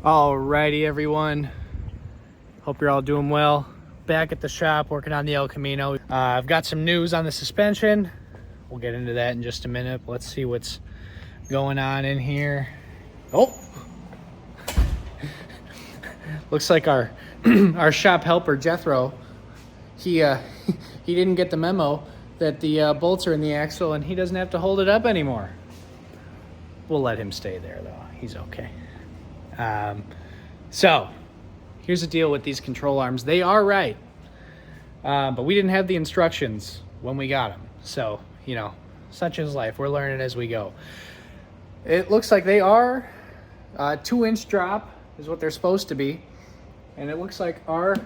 Alrighty, everyone. Hope you're all doing well. Back at the shop working on the El Camino. I've got some news on the suspension. We'll get into that in just a minute. Let's see what's going on in here. Oh, looks like our our shop helper Jethro. He didn't get the memo that the bolts are in the axle and he doesn't have to hold it up anymore. We'll let him stay there though. He's okay. So here's the deal with these control arms. They are right, but we didn't have the instructions when we got them. So, you know, such is life. We're learning as we go. It looks like they are 2-inch drop is what they're supposed to be. And it looks like our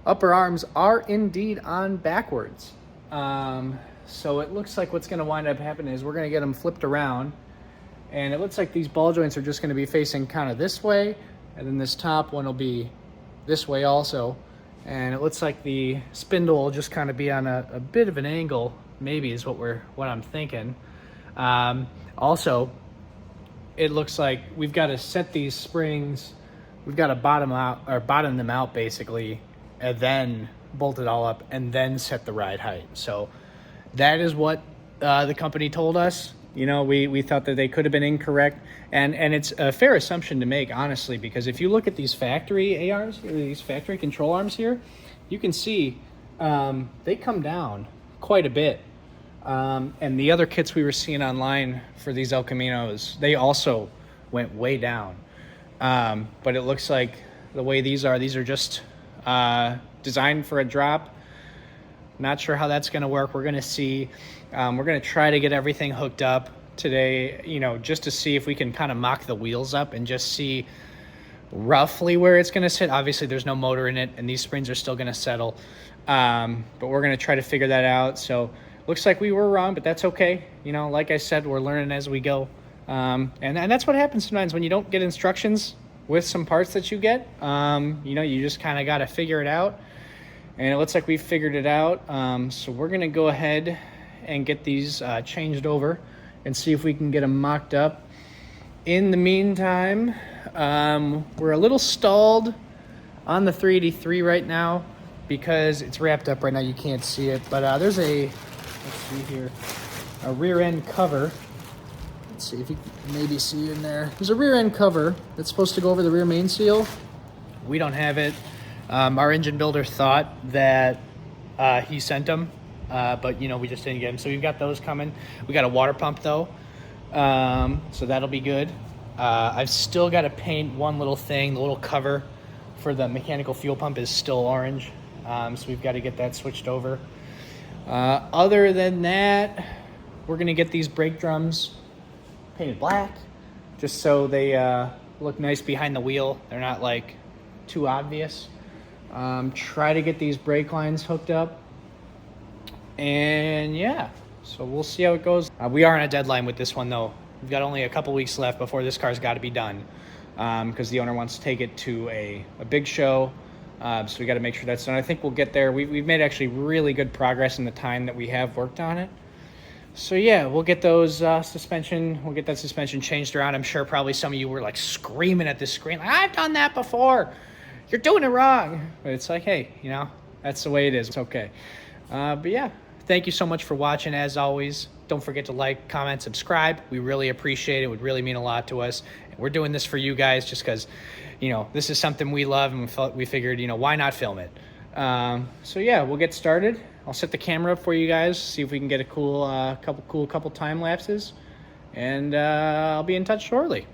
upper arms are indeed on backwards. So it looks like what's going to wind up happening is we're going to get them flipped around. And it looks like these ball joints are just going to be facing kind of this way. And then this top one will be this way also. And it looks like the spindle will just kind of be on a bit of an angle, maybe is what I'm thinking. Also, it looks like we've got to set these springs. We've got to bottom them out basically, and then bolt it all up and then set the ride height. So that is what the company told us. You know, we thought that they could have been incorrect, and it's a fair assumption to make, honestly, because if you look at these factory ARs, these factory control arms here, you can see they come down quite a bit. And the other kits we were seeing online for these El Caminos, they also went way down. But it looks like the way these are just designed for a drop. Not sure how that's going to work. We're going to see. We're going to try to get everything hooked up today, you know, just to see if we can kind of mock the wheels up and just see roughly where it's going to sit. Obviously, there's no motor in it, and these springs are still going to settle. But we're going to try to figure that out. So looks like we were wrong, but that's okay. You know, like I said, we're learning as we go. And that's what happens sometimes when you don't get instructions with some parts that you get. You know, you just kind of got to figure it out. And it looks like we figured it out. So we're going to go ahead and get these changed over and see if we can get them mocked up. In the meantime, we're a little stalled on the 383 right now because it's wrapped up right now. You can't see it, but there's let's see here, a rear end cover. Let's see if you can maybe see in there. There's a rear end cover that's supposed to go over the rear main seal. We don't have it. Our engine builder thought that he sent them, but, you know, we just didn't get them. So we've got those coming. We got a water pump, though, so that'll be good. I've still got to paint one little thing. The little cover for the mechanical fuel pump is still orange, so we've got to get that switched over. Other than that, we're going to get these brake drums painted black, just so they look nice behind the wheel. They're not, like, too obvious. Try to get these brake lines hooked up, and yeah, so we'll see how it goes. We are on a deadline with this one though. We've got only a couple weeks left before this car's got to be done, because the owner wants to take it to a big show, so we got to make sure that's done. I think we'll get there. We've made actually really good progress in the time that we have worked on it. So yeah, we'll get those we'll get that suspension changed around. I'm sure probably some of you were like screaming at this screen, like, I've done that before. You're doing it wrong. But it's like, hey, you know, that's the way it is. It's okay. But yeah, thank you so much for watching. As always, don't forget to like, comment, subscribe. We really appreciate it. It would really mean a lot to us. And we're doing this for you guys just because, you know, this is something we love, and we figured, you know, why not film it? So yeah, we'll get started. I'll set the camera up for you guys, see if we can get a couple time lapses, and I'll be in touch shortly.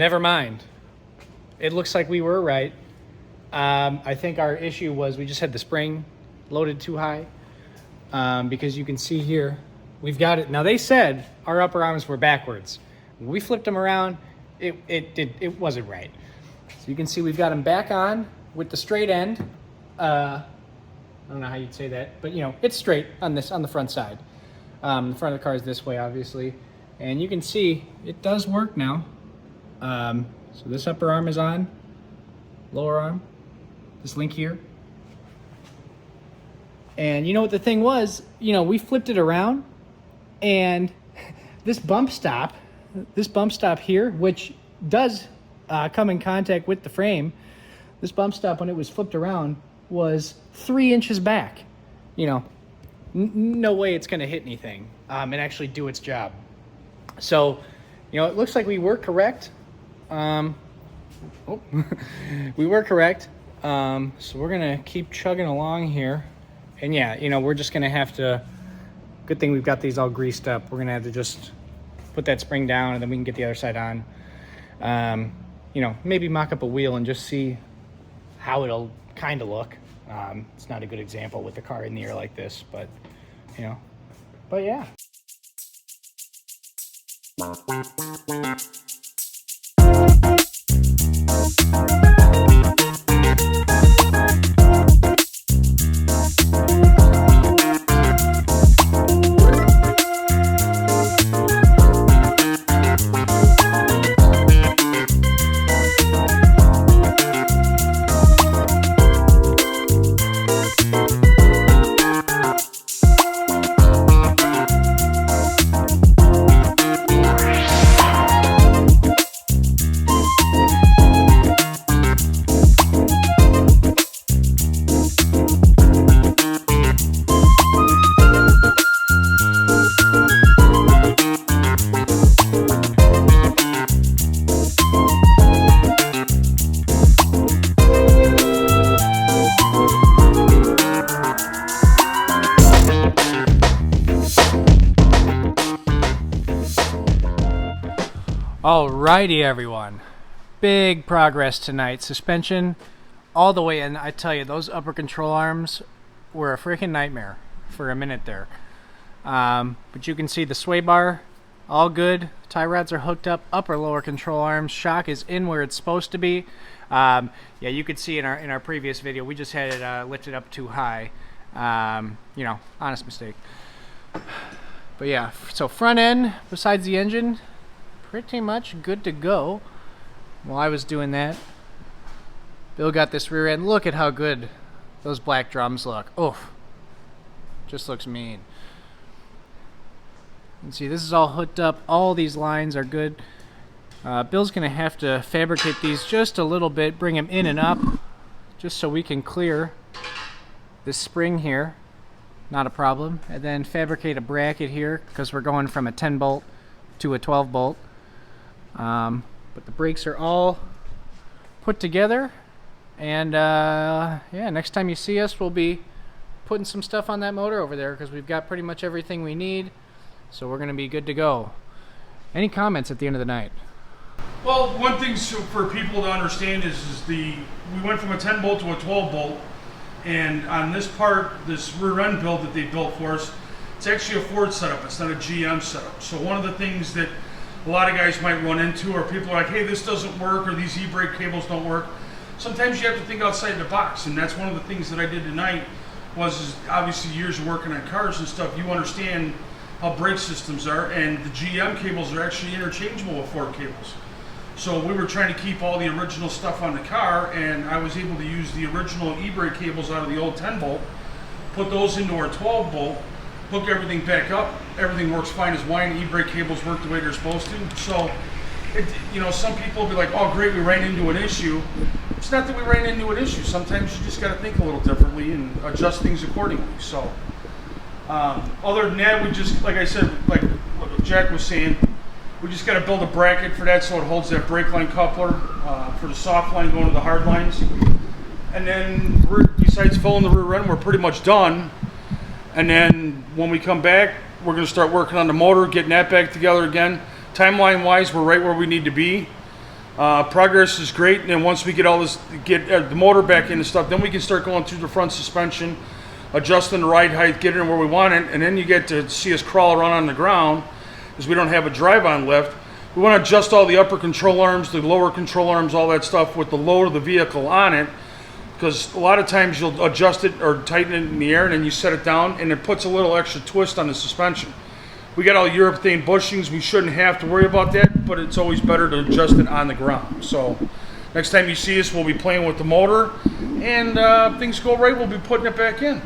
never mind. It looks like we were right. I think our issue was we just had the spring loaded too high, because you can see here, we've got it. Now they said our upper arms were backwards. When we flipped them around, it wasn't right. So you can see we've got them back on with the straight end. I don't know how you'd say that, but it's straight on the front side. The front of the car is this way, obviously. And you can see it does work now. So this upper arm is on, lower arm, this link here. And you know what the thing was? We flipped it around, and this bump stop here, which does come in contact with the frame, this bump stop, when it was flipped around, was 3 inches back. No way it's going to hit anything and actually do its job. So, it looks like we were correct. We were correct. So we're going to keep chugging along here. And yeah, we're just going to have to, good thing we've got these all greased up. We're going to have to just put that spring down, and then we can get the other side on. Maybe mock up a wheel and just see how it'll kind of look. It's not a good example with the car in the air like this, but yeah. Alrighty, everyone. Big progress tonight. Suspension all the way in. I tell you, those upper control arms were a freaking nightmare for a minute there. But you can see the sway bar, all good. Tie rods are hooked up. Upper lower control arms. Shock is in where it's supposed to be. Yeah, you could see in our previous video, we just had it lifted up too high. Honest mistake. But yeah, so front end, besides the engine, pretty much good to go. While I was doing that, Bill got this rear end. Look at how good those black drums look. Oh, just looks mean. You can see this is all hooked up. All these lines are good. Bill's gonna have to fabricate these just a little bit, bring them in and up, just so we can clear this spring here. Not a problem. And then fabricate a bracket here, because we're going from a 10 bolt to a 12 bolt. But the brakes are all put together, and yeah, next time you see us, we'll be putting some stuff on that motor over there, because we've got pretty much everything we need, so we're gonna be good to go. Any comments at the end of the night? Well, one thing for people to understand is we went from a 10 bolt to a 12 bolt, and on this part, this rear end build that they built for us, it's actually a Ford setup, it's not a GM setup. So one of the things that a lot of guys might run into, or people are like, hey, this doesn't work, or these e-brake cables don't work. Sometimes you have to think outside the box, and that's one of the things that I did tonight, was obviously years of working on cars and stuff, you understand how brake systems are, and the GM cables are actually interchangeable with Ford cables. So we were trying to keep all the original stuff on the car, and I was able to use the original e-brake cables out of the old 10 bolt, put those into our 12 bolt, hook everything back up, everything works fine as wine, e-brake cables work the way they're supposed to. So, some people will be like, oh great, we ran into an issue. It's not that we ran into an issue. Sometimes you just got to think a little differently and adjust things accordingly. So, other than that, we just, like I said, like what Jack was saying, we just got to build a bracket for that so it holds that brake line coupler for the soft line going to the hard lines. And then, besides filling the rear end, we're pretty much done. And then when we come back, we're going to start working on the motor, getting that back together again. Timeline-wise, we're right where we need to be. Progress is great, and then once we get all this, get the motor back in and stuff, then we can start going through the front suspension, adjusting the ride height, getting it where we want it, and then you get to see us crawl around on the ground because we don't have a drive-on lift. We want to adjust all the upper control arms, the lower control arms, all that stuff with the load of the vehicle on it, because a lot of times you'll adjust it or tighten it in the air and then you set it down and it puts a little extra twist on the suspension. We got all urethane bushings. We shouldn't have to worry about that, but it's always better to adjust it on the ground. So next time you see us, we'll be playing with the motor, and things go right, we'll be putting it back in.